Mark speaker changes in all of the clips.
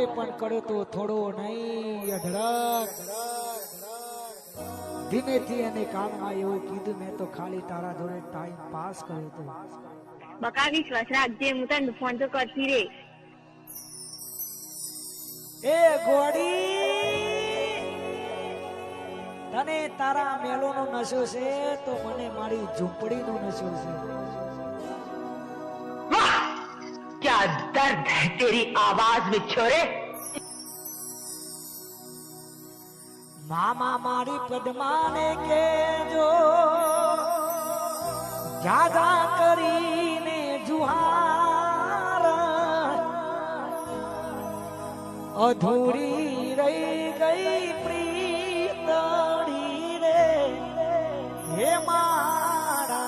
Speaker 1: તમે પણ કર્યો તો થોડો નહીં અઢળક ધીમેથી અને કાનમાં એવું કીધું મેં તો ખાલી તારા જોડે ટાઈમ પાસ કર્યો તો
Speaker 2: બકા વિશ્વાસ રાખજે હું તને ફોન તો કરતી રે
Speaker 1: એ ગોડી તને તારા મેલોનો નશો છે તો મને મારી ઝૂંપડીનો નશો છે
Speaker 3: क्या दर्द है तेरी आवाज में छोरे
Speaker 1: मामा मारी पद्माने के जो ज्यादा કરીને जुहार अधूरी रही गई प्रीतड़ी रे हे मारा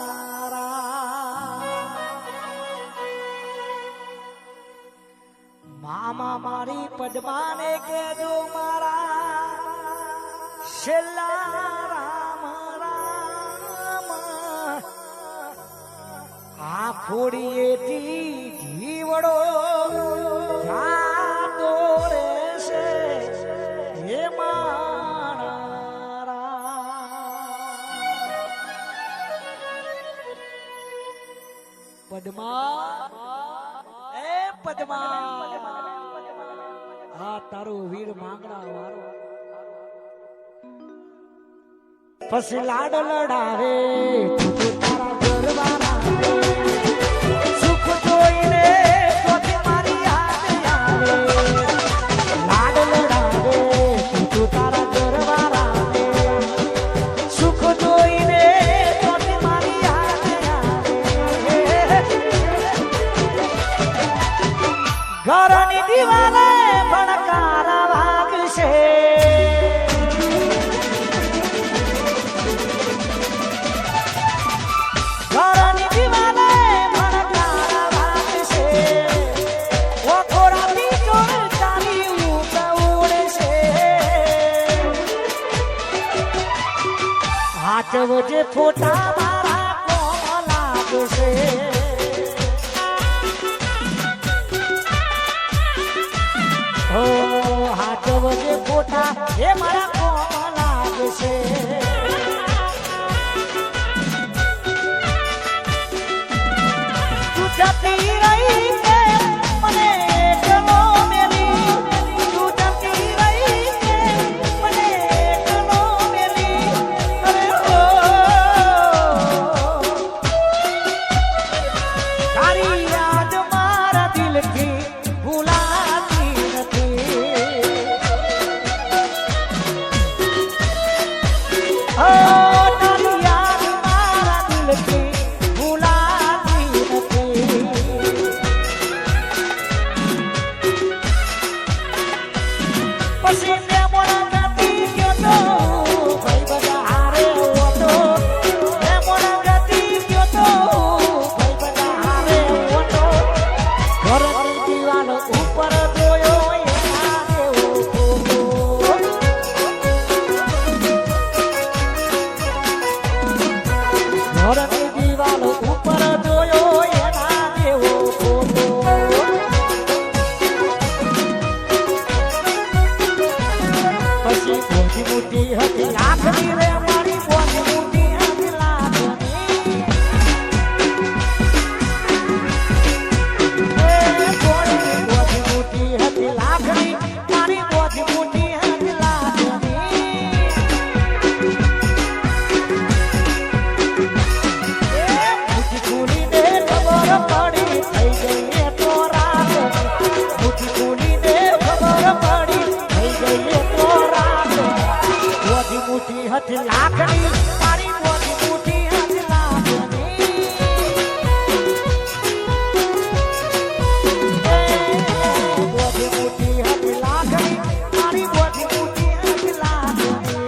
Speaker 1: मामा मारी पद्माने के जो मारा છેલ્લા રામ રામ આ ફોડીએથી જીવડો જાતો રહેશે હે મારા પદ્મા એ પદ્મા આ તારો વીર માંગણા વારો પછી લાડ લડાવે તારા ઘરવાળા સુખ જોઈને તોથી મારી યાદ આવે લાડ લડાવે તું તારા ઘરવાળા સુખ જોઈને તોથી મારી યાદ આવે ઘરની દિવાલે ભણકારા વાગશે વજે ફોટા મારા કોમ લાગશે હો હાથ વજે ફોટા એ મારા કોમ લાગશે તું જતી રહી કે મને એકલો મેલી તું જતી રહી કે મને એકલો મેલી તારી યાદ મારા દિલથી ભૂલાતી નથી તારી યાદ મારા દિલથી ભૂલાતી નથી પછી મેં મોડા ગતી ગયો તો ભાઈ બધા હારે ઓટો મેં મોડા ગતી ગયો તો ભાઈ બધા હારે ઓટો ઘરની દીવાલો ઉપર જોયો એના જેવો ફોટો ઘરની દીવાલો ઉપર જોયો એના જેવો ફોટો પછી મોટી મોટી હતી લાખની રે મારી મોટી મોટી હતી લાખની મોટી મોટી હતી લાખની મારી મોટી મોટી હતી લાખની મુઠ્ઠી ખોલીને ખબર પડી થઈ ગઈ તો રાત મુઠ્ઠી ખોલીને ખબર પડી થઈ ગઈ તો રાત મોટી મોટી હતી લાખની મારી મોટી મોટી હતી લાખની મોટી મોટી હતી લાખની મારી મોટી મોટી હતી લાખની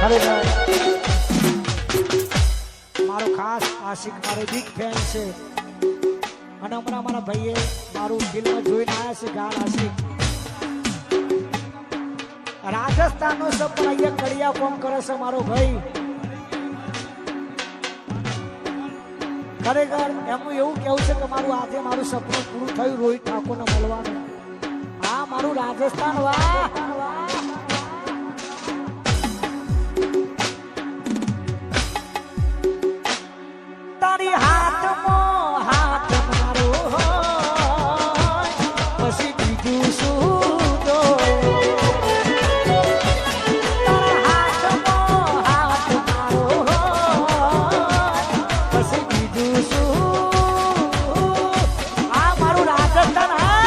Speaker 1: ખરેખર મારો ખાસ આશિક મારો બિગ ફેન છે અને હમણાં મારા ભાઈએ મારું ફિલ્મ જોઈને આવ્યા છે ગાલ આશિક રાજસ્થાનનો છે પણ અહીંયા કડિયા કોમ કરે છે મારો ભાઈ ખરેખર એમનું એવું કેવું છે કે મારું આજે મારું સપનું પૂરું થયું રોહિત ઠાકોરને મળવાનું હા મારું રાજસ્થાન વાહ તારી હાથમાં હાથ મારો હોય પછી બીજું શું જો તારા હાથમાં હાથ મારો હોય પછી બીજું શું આ મારું રાજસ્થાન હા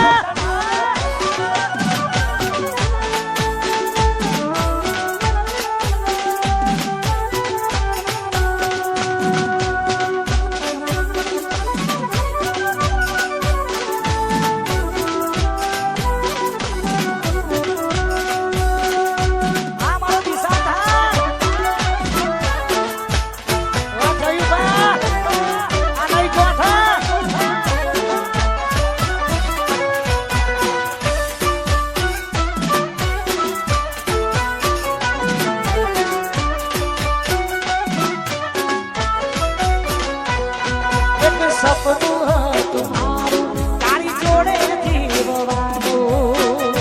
Speaker 1: સપનું હતું મારું તારી જોડે જીવવાનું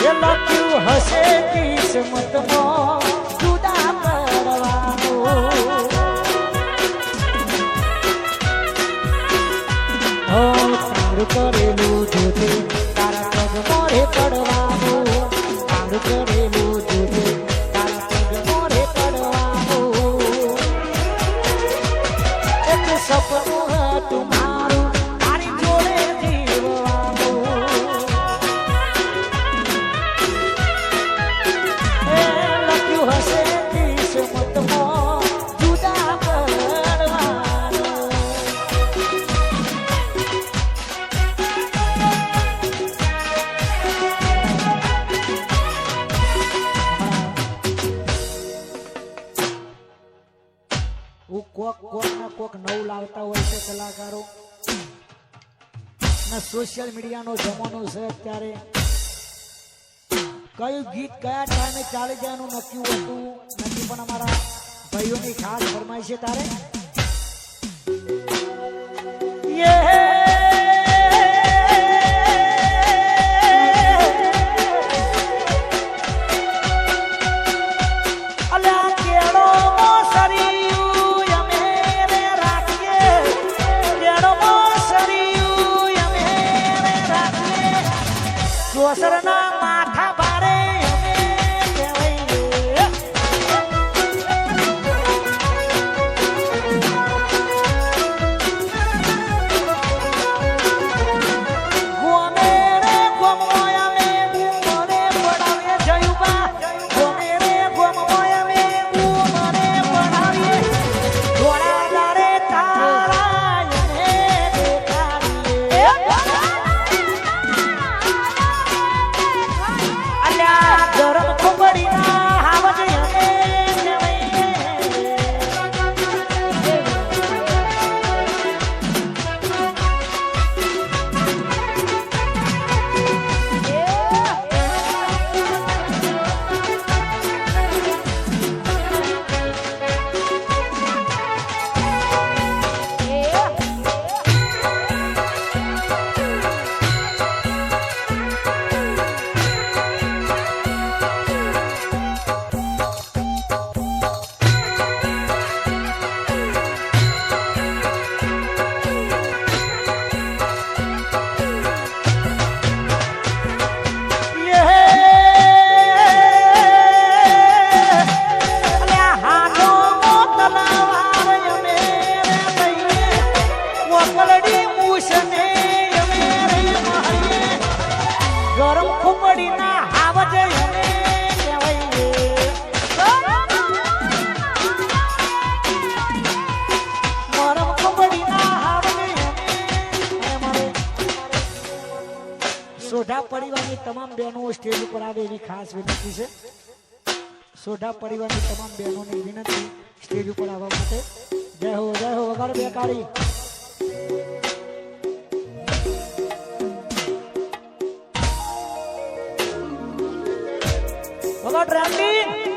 Speaker 1: એ લખ્યું હશે કિસ્મતમાં જુદા કરવાનું તારું કરેલું જોજે તારા પગ મોરે પડવાનું તારું કરેલું જોજે તારા પગ મોરે પડવાનું સપનું હતું મારું તારી જોડે જીવવાનું એ લખ્યું હશે કિસ્મતમાં જુદા કરવાનું કોક નવું લાવતા હોય છે કલાકારો અને સોશિયલ મીડિયાનો જમાનો છે અત્યારે કયું ગીત કયા ટાઈમે ચાલી જવાનું નક્કી હોતું નથી પણ અમારા ભાઈઓની ખાસ ફરમાઈ છે તારે જોસરના માથા ભારે અમે કહેવાય ગોમે રે ગોમોય અમે મને પડાવીએ જયુબા ગોમે રે ગોમોય અમે મને પડાવીએ થોડા દારે તારા અમે દેખાડીએ ગરમ ખુબડીના હાવજ અમે ગરમ ખુબડીના હાવજ અમે ગરમ ખુબડીના હાવજ સોઢા પરિવારની તમામ બહેનો સ્ટેજ ઉપર આવે એવી ખાસ વિનંતી છે. સોઢા પરિવારની તમામ બહેનોની વિનંતી સ્ટેજ ઉપર આવવા માટે. જય હો વગાડ બે કાળી. વગાડ રામલી.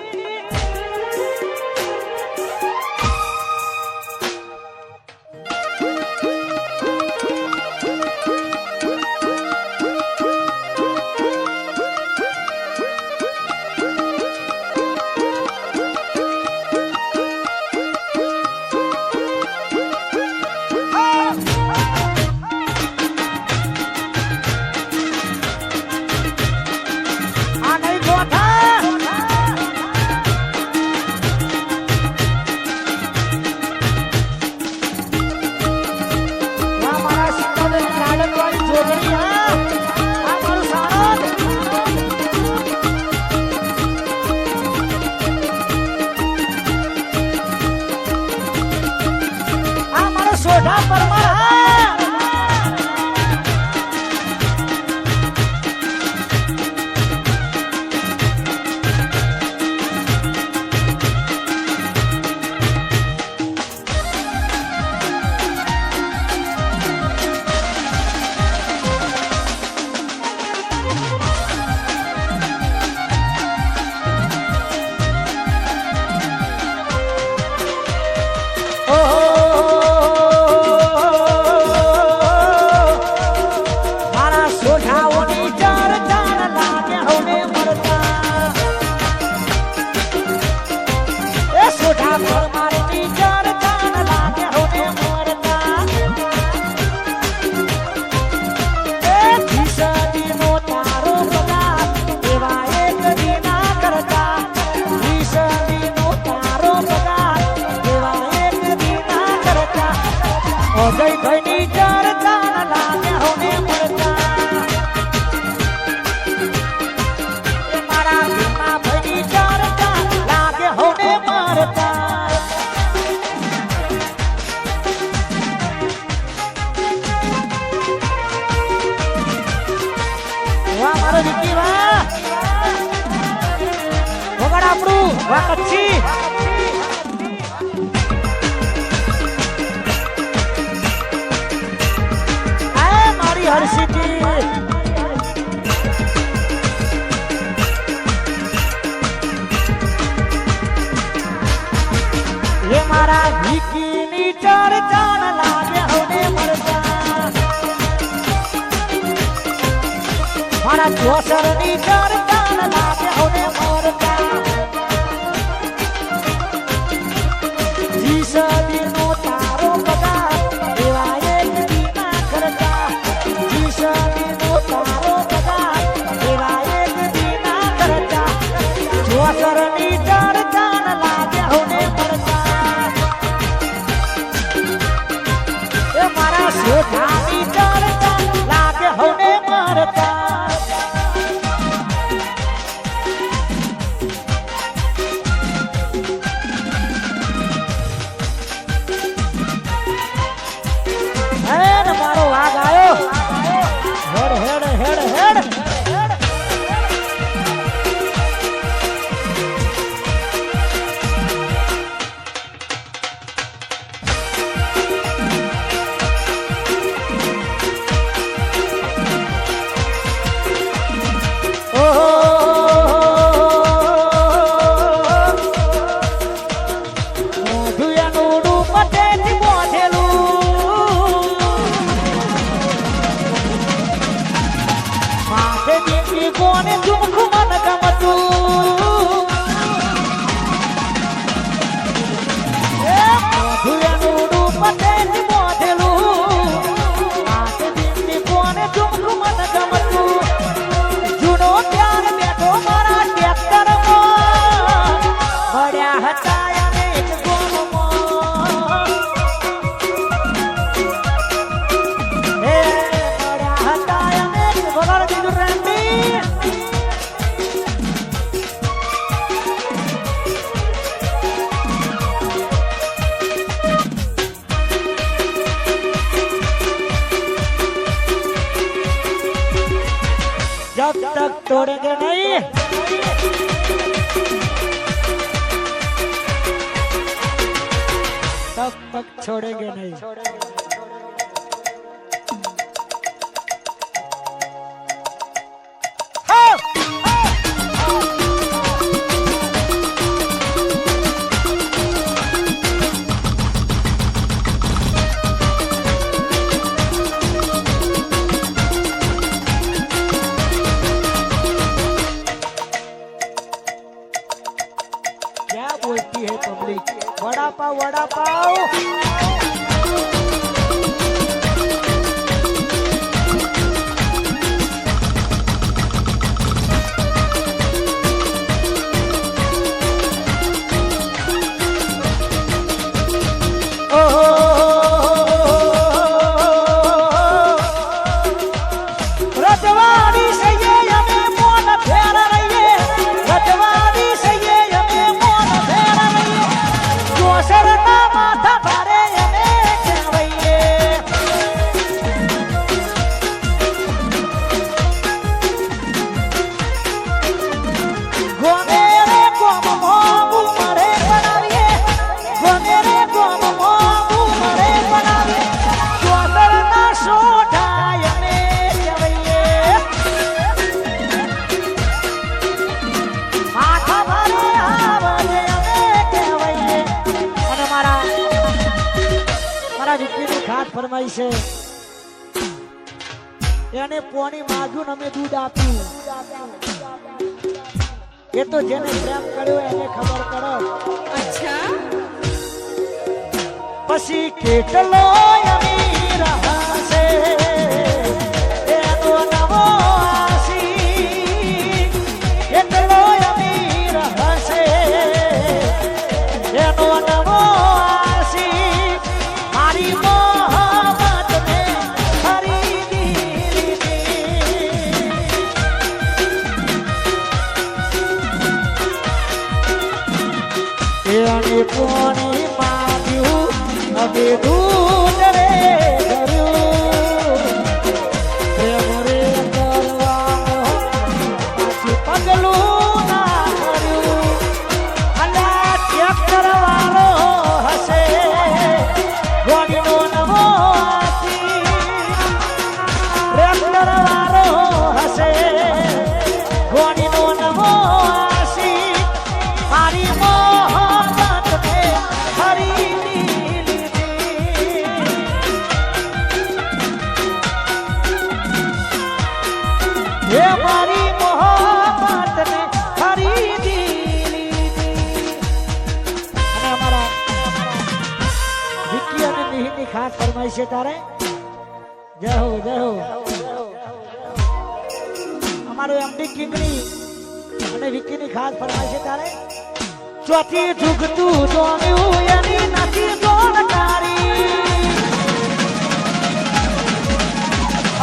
Speaker 1: નહીં तब तक छोड़ेंगे नहीं क्या बोलती है पब्लिक वड़ा पाव वड़ा पाव रजवाड़ी से ये हमें मोन फेर रही है रजवाड़ी से ये हमें मोन फेर रही है जो शरणा माथा भरे हमें कहवैये गोमेरे गोम मोगु मरे बनाविए गोमेरे गोम मोगु मरे बनाविए जो शरणा सोढ़ाय में कहवैये माथा भरे आवले हमें कहवैये અને મારા દીકરીની ખાસ ફરમાઈ છે એને પોણી માગ્યું ને અમે દૂધ આપ્યું એ તો જેને પ્રેમ કર્યો એને ખબર પડે
Speaker 2: અચ્છા
Speaker 1: પછી કેટલો અમીર હશે એનો નવો આશી કેટલો અમીર હશે એનો નવો આશી મારી મોહબ્બતને ખરીદી લીધી એને પોણી માગ્યું હવે દૂધ રે કર્યું પ્રેમ રે કરવાનો પાછું પગલું ના કર્યું અલા ટ્રેક્ટર વાળો હશે ગોળીનો નવો હાથી ટ્રેક્ટર વાળો હશે ગોળીનો નવો હાથી મારી મોહબ્બતને ખરીદી લીધી હે મારી મોહબ્બતને ખરીદી લીધી અને અમારા વિકી અને મિહિરની ખાસ ફરમાઈ છે તારે જય હો અમારો એમડી કિંગની અને વિકીની ખાસ ફરમાઈ છે તારે ચોથી ઝુકતું જોયું એની નથી જોણકારી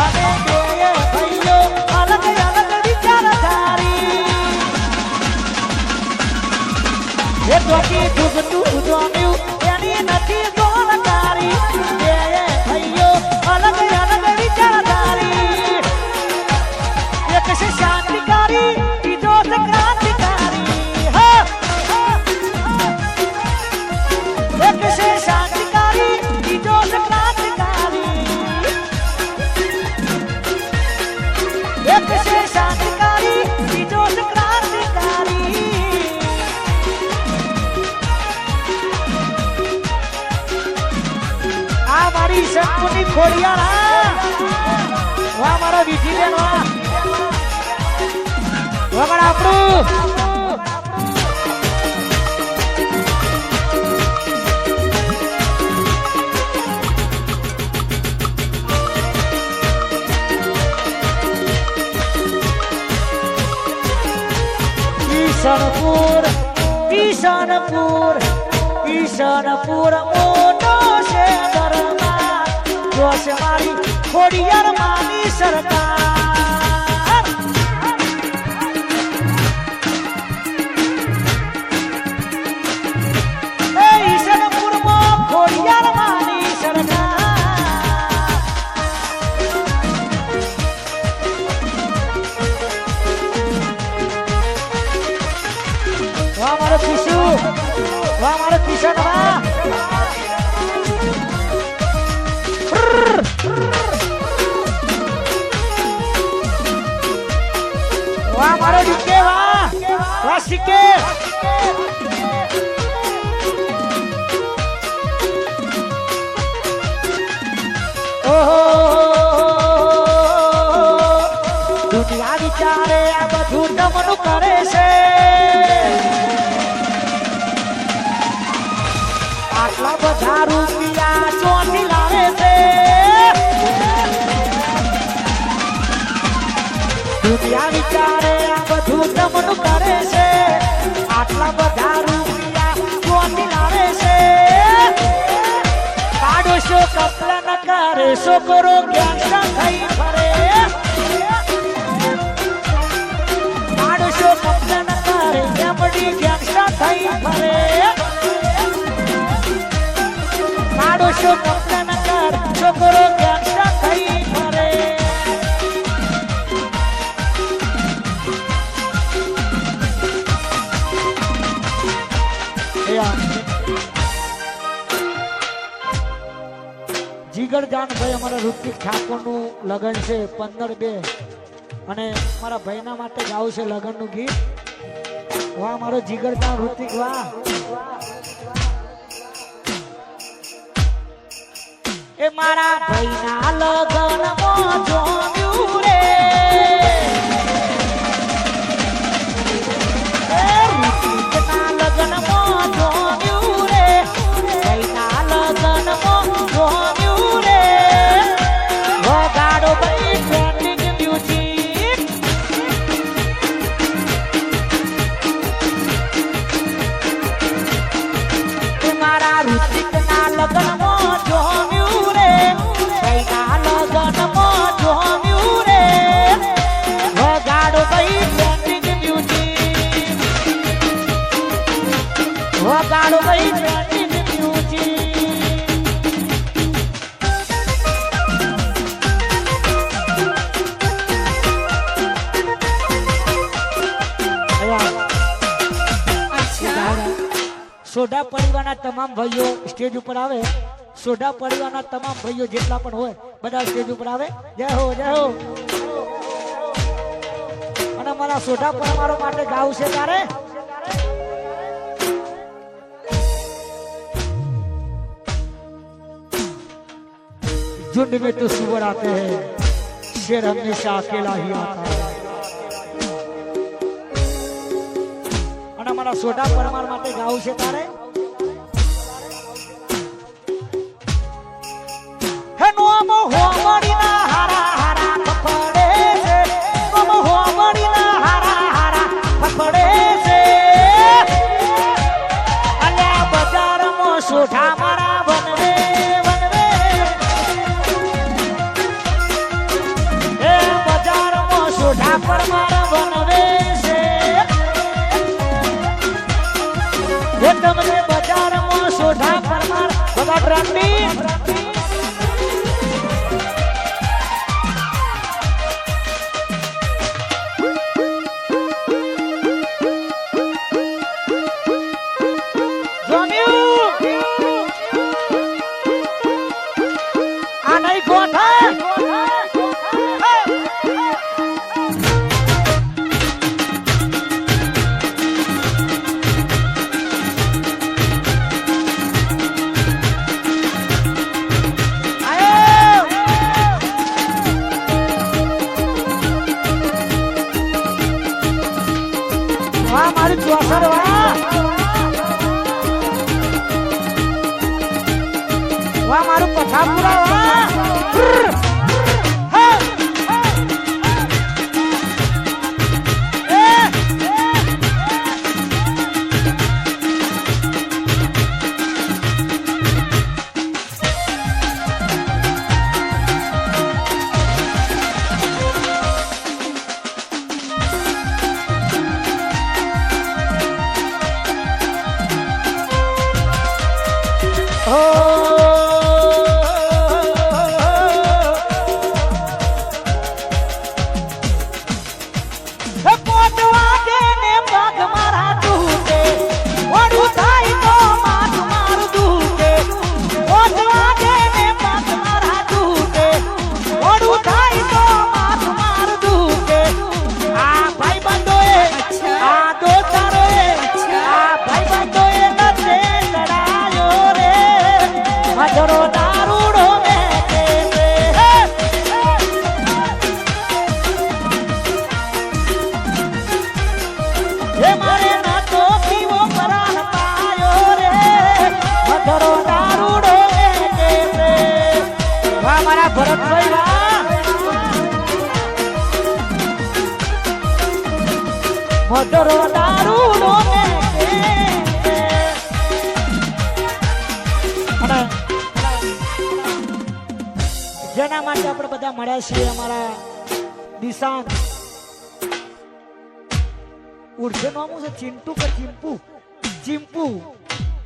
Speaker 1: અને બે ભાઈઓ અલગ અલગ વિચારધારી એ ચોથી ઝુકતું જોયું એની નથી જોણકારી બે ભાઈઓ અલગ અલગ વિચારધારી એક છે શાંતિકારી બીજો છે ક્રાંતિકારી એક છે શાંતિકારી બીજો છે ક્રાંતિકારી એક છે શાંતિકારી બીજો છે ક્રાંતિકારી આ મારી શંકુની ખોડિયાર વાહ મારા વિધિ બેન વાહ વગર આપણું ઈશાનપુર મોટો છે દરબાર જોશ મારી ખોડિયાર માની સરકાર એ ઈશાનપુરમાં ખોડિયાર માની સરકાર વાહ મારો કિશુ, વાહ મારો કિશન, વાહ વાહ મારો ડીકે, વાહ વાહ સિકે. ઓહો દુનિયા વિચારે આ બધું તમનું કરે છે. આટલા બધા રૂપિયા ચોથી લાવે છે. દુનિયા વિચારે આ બધું તમનું કરે છે. આટલા બધા રૂપિયા ચોથી લાવે છે. પાડોશો કપલા ન કરે, છોકરો ગેંગસ્ટર થઈ ફરે. પાડોશો કપલા ન કરે, એમડી ગેંગસ્ટર થઈ ફરે. પાડોશો કપલા ન કરે, છોકરો ગેંગસ્ટર થઈ ફરે. જીગરજાન ભાઈ અમારા ઋતિક ઠાકોરનું લગ્ન છે 15/2 અને મારા ભાઈના માટે ગાવું છે લગ્નનું ગીત. વાહ મારો જીગરજાન ઋતિક, વાહ. એ મારા ભાઈના લગ્નમાં જોયું રે, એ ઋતિકના લગ્નમાં જોયું રે, ભાઈના લગ્નમાં જોયું રે. વગાડો ભાઈ ટ્રેન્ડિંગ મ્યુઝિક. એ મારા ઋતિકના લગ્નમાં જોયું રે, ભાઈના લગ્નમાં જોયું રે. વગાડો ભાઈ ટ્રેન્ડિંગ મ્યુઝિક. વગાડો ભાઈ ટ્રેન્ડિંગ મ્યુઝિક. સોઢા પરિવારના તમામ ભાઈઓ સ્ટેજ ઉપર આવે. સોઢા પરિવારના તમામ ભાઈઓ જેટલા પણ હોય બધા સ્ટેજ ઉપર આવે. જય હો, જય હો. અને મારા સોઢા પરિવારો માટે ગાવું છે તારે. झुंड में तो सुअर आते हैं, शेर हमेशा अकेला ही आता है. અને મારા સોઢા પરમાર માટે ગાવું છે તારે. હે નોમ હોમડીના હારા હારા ફફડે છે, નોમ હોમડીના હારા હારા ફફડે છે. અલ્યા બજારમાં સોઢા મારા બનવે બનવે. એ બજારમાં સોઢા પરમાર બનવે છે. એ તમને બજારમાં સોઢા પરમાર બધા ટ્રેન્ડિંગ. આ નહીં ગોઠા. વાહ મારી ચોસર, વાહ વાહ મારું પથાપુરા, વાહ. મારા ભરતભાઈ વાહ મધરો દારૂ નો જેના માટે આપણે બધા મળ્યા છીએ અમારા દિશાન ઉર્જે નામું છે ચિંટુ કે ચિંપુ ચિંપુ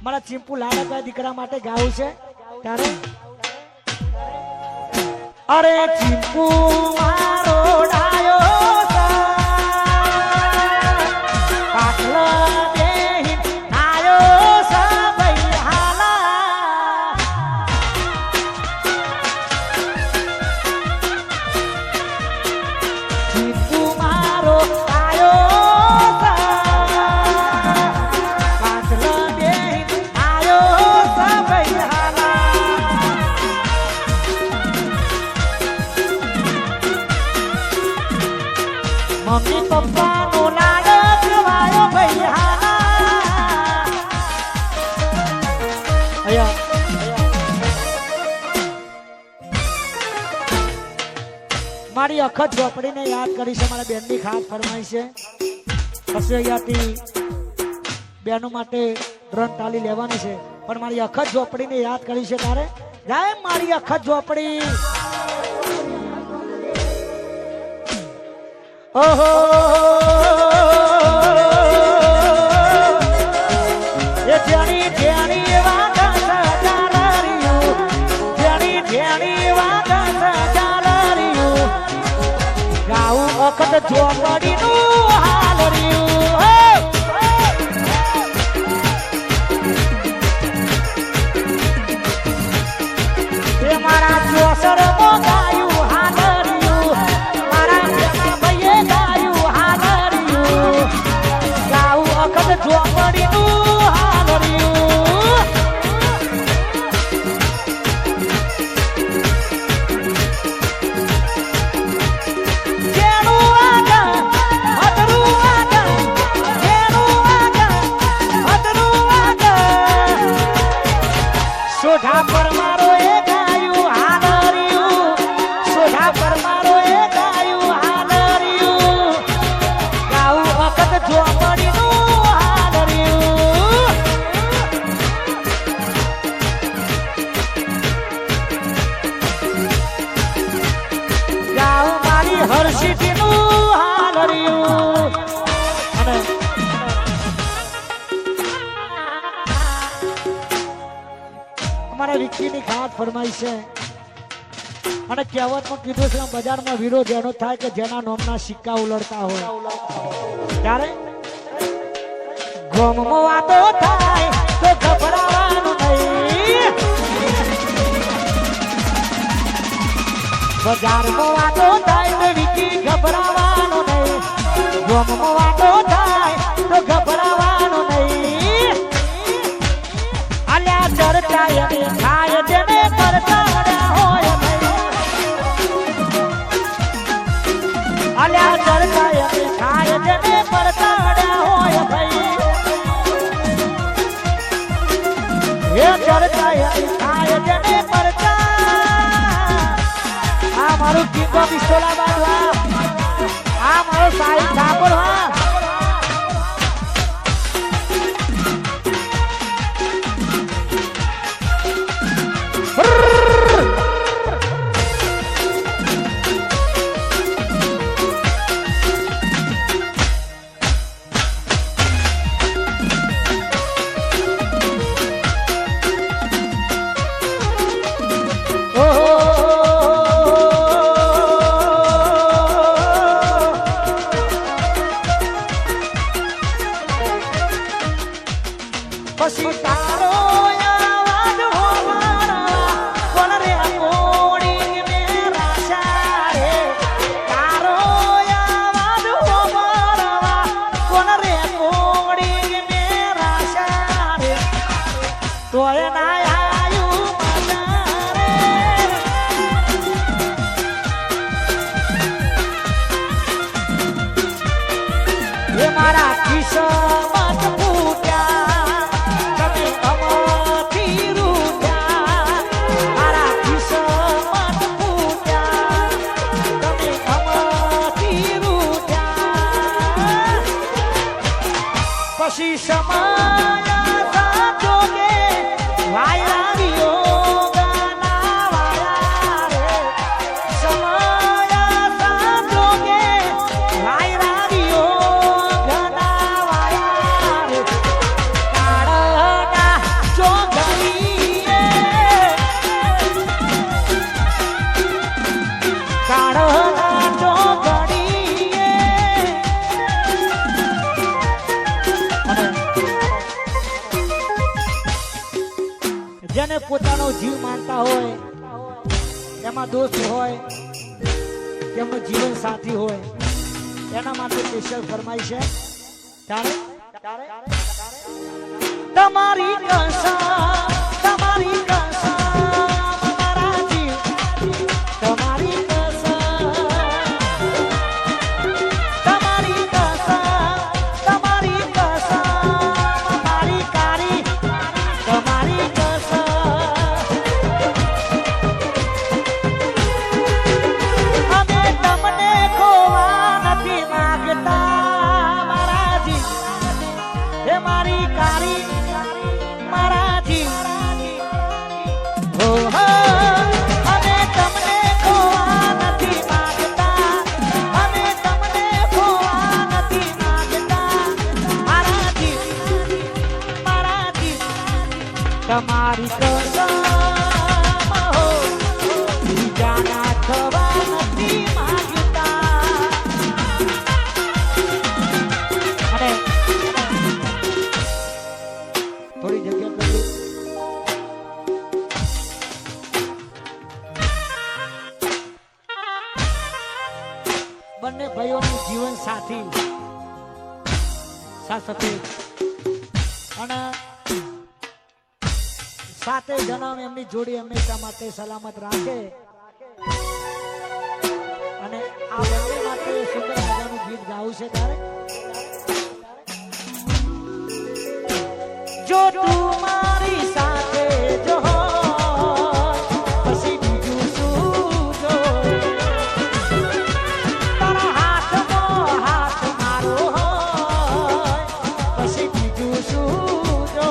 Speaker 1: મારા ચિંપુ લાડકભાઈ દીકરા માટે ગાવું છે ત્યારે અરે ચિંપુ મારો ડાયો મમ્મી પપ્પા નો લાડક વાયો ભૈયા મારી અખત ઝોપડીને યાદ કરી છે મારા બેનની ખાસ ફરમાઈ છે પછી અહીંયાથી બેનો માટે ડ્રન તાલી લેવાની છે પણ મારી અખત ઝોપડીને યાદ કરી છે તારે જાય મારી અખત ઝોપડી ઓહો એ જાણી જાણી વાગા સજાલરિયું જાણી જાણી વાગા સજાલરિયું ગાઉં અખત ઝોપડીનું હાલરિયું એ મારા ચોસર ગાયું હાલરિયું મારા ભાઈએ ગાયું હાલરિયું ગાઉં અખત ઝોપડીનું હાલરિયું જેનું આગળ હતરું આગળ જેનું આગળ હતરું આગળ સોઢા પર મારો એ ગાયું હાલરિયું સોઢા પર મારો એ ગાયું હાલરિયું ગાઉં અખત ઝોપડીનું હાલરિયું ગાઉં મારી હરસિટીનું હાલરિયું અને અમારા વિક્કીની ખાસ ફરમાઈ છે અને કહેવતમાં કીધું છે બજારમાં વિરોધ એનો થાય કે જેના નોમના સિક્કા ઉલડતા હોય ત્યારે ગોમમાં વાતો થાય તો ગભરાવાનું નહીં બજારમાં વાતો થાય તો વિકી ગભરાવાનું નહીં ગોમમાં વાતો થાય તો ગભરાવાનું નહીં અલ્યા ચર્ચા એને થાય જેને કરતા હોય અલ્યા ચર્ચા એને થાય જેને કરતા હોય ભાઈ એ ચર્ચા એને થાય જેને કરતા આ મારું કિંગો પિસ્તોલા બાંધવા આ મારો સાહેબ ઠાકોર હા પછી તારો આવાજ હોવાના કોણ રે મોડી મેરા સારે તારો આવાજ હોવાના કોણ રે મોડી મેરા સારે તોય ના આયું મજારે એ મારા કિસ્મત ફૂટ્યા તમે અમાથી રૂઠ્યા મારા કિસ્મત પછી સમય સાચો કે વાયરા વિયોગના વાયા રે સમય સાચો કે વાયરા વિયોગના વાયા રે કાળના ચોગડીએ કાળના ચોગડીએ જેને પોતાનો જીવ માનતા હોય એમાં દોસ્ત હોય તેમનો જીવન સાથી હોય એના માટે સ્પેશિયલ ફરમાઈ છે તમારી કસમ મારા જીવ તમારી કસમ મારી કારી તમારી અમે તમને ખોવા નથી માંગતા મારાજી હે મારી કારી મારાજી હો હો અમે તમને ખોવા નથી માંગતા અમે તમને ખોવા નથી માંગતા મારાજી તમારી કસમ હો બીજાના થવા નથી માંગતા અને થોડી જગ્યા કરી બંને ભાઈઓનું જીવન સાથી સાથે અને સાતે જન્મ એમની જોડી હંમેશા માટે સલામત રાખે અને આ બંને માટે સુંદર મજાનું ગીત ગાવું છે તારે જો તું મારી સાથે જો પછી બીજું શું જો તારા હાથમાં હાથ મારો હોય પછી બીજું શું જો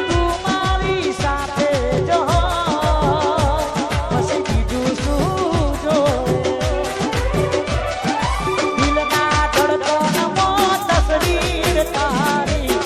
Speaker 1: તું મારી સાથે જો પછી બીજું શું જો દિલના ધડકનમાં તસવીર તારી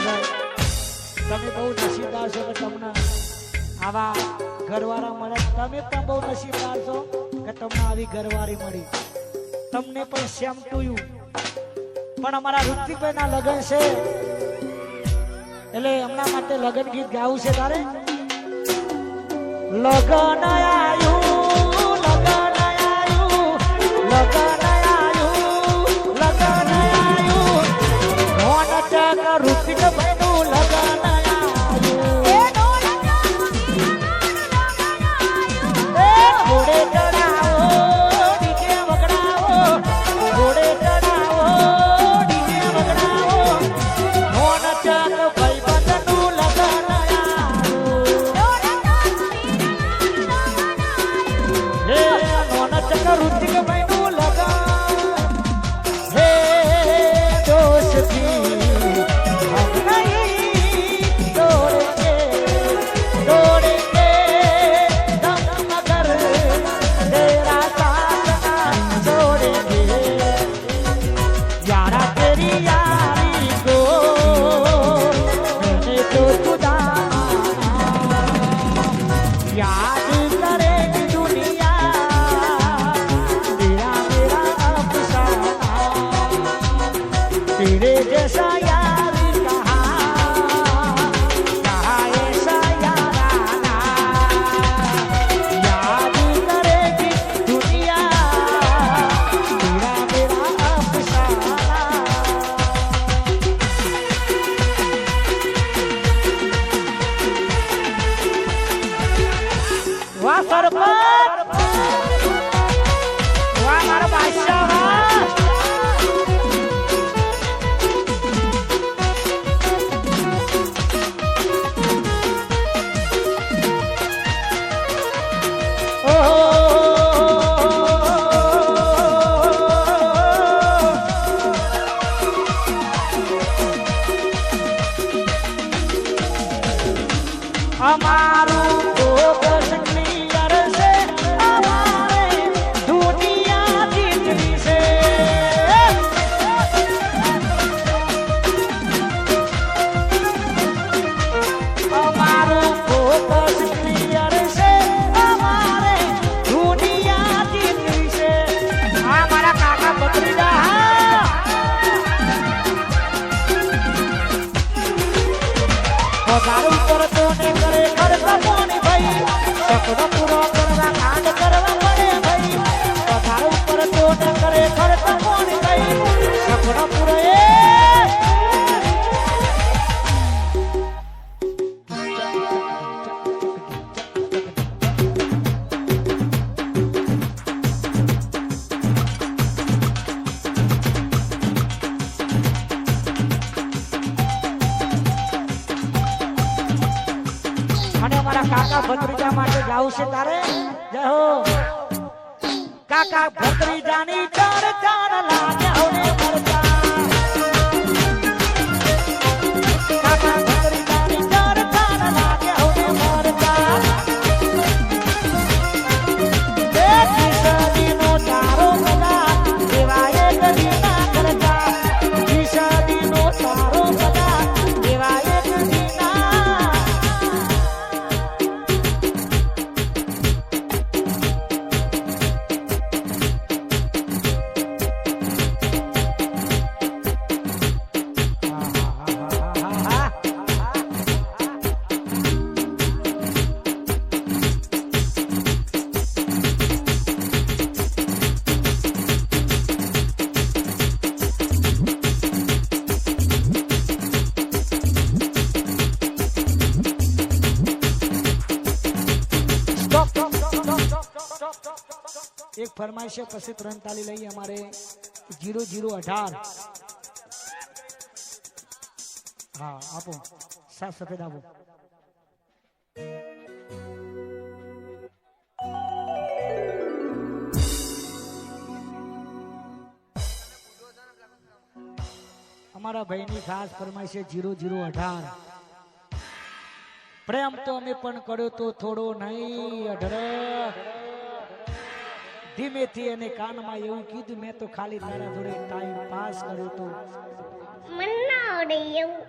Speaker 1: ભાઈ તમે બહુ નસીબદાર છો કે તમને આવા ઘરવાળા મળે. તમે પણ બહુ નસીબદાર છો કે તમને આવી ઘરવાળી મળી. તમને પણ સેમ ટુ યુ. પણ અમારા ઋતિકભાઈ ના લગ્ન છે એટલે એમના માટે લગ્ન ગીત ગાવું છે તારે. લગ્ન આયું લગ્ન આયું લગ્ન આયું લગ્ન આયું મોન ચક ઋતિકભાઈ નું લગ્ન ઘોડે ચડાવો ડીજે વગડાવો ઘોડે ચડાવો ડીજે વગડાવો મોન ચક ભાઈ બંધનું લગન હે મોન ચક ઋતિક ભાઈ નું લગન હે દોસ્તી હમ નહીં તોડેંગે તોડેંગે દમ મગર तेरा साथ ना छोड़ेंगे यारा तेरी यारी को मैंने तो खुदा याद करेगी दुनिया तेरा मेरा अफसाना तेरे जैसा यार कहाँ ऐसा याराना याद करेगी दुनिया तेरा मेरा अफसाना. વાહ સરપંચ વાહ મારો બાદશાહ વાહ. અમારું ફોકસ ક્લિયર છે અમારે દુનિયા જીતવી છે. અમારું ફોકસ ક્લિયર છે અમારે દુનિયા જીતવી છે. આ મારા કાકા ભત્રીજા હા પગાર ઉપર તો ને કરે ખર્ચ કોની ભાઈ સકડો પૂરો કરવા કાંડ કરવા પડે ભાઈ. પગાર ઉપર તો ને કરે ખર્ચ કોની ભાઈ સકડો પૂરો અને અમારા કાકા ભત્રીજા માટે ગાવું છે તારે. જય હો કાકા ભત્રીજાની ચાર ચાર લાગે હોને મરતા કાકા ભત્રીજાની ચાર ચાર લાગે હોને મરતા એક સદીનો તારો બધા દેવાય કદી ના કરતા સદીનો તારો બધા દેવાય કદી ના. એક ફરમાઈશ છે પછી 3 તાલી લઈ અમારે 0018 હા આપો સાત સફેદ આપો. અમારા ભાઈની ખાસ ફરમાઈશ છે 0018 પ્રેમ તો અમે પણ કર્યો તો થોડો નહીં અઢળક ધીમેથી અને કાનમાં એવું કીધું મેં તો ખાલી તારા જોડે ટાઈમ પાસ કર્યો તો
Speaker 2: મને ના આવડે એવું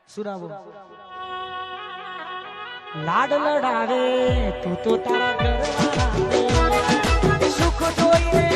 Speaker 1: સુરાવો લાડ લડાવે તું તો તારા ઘરવાળા સુખ જોઈને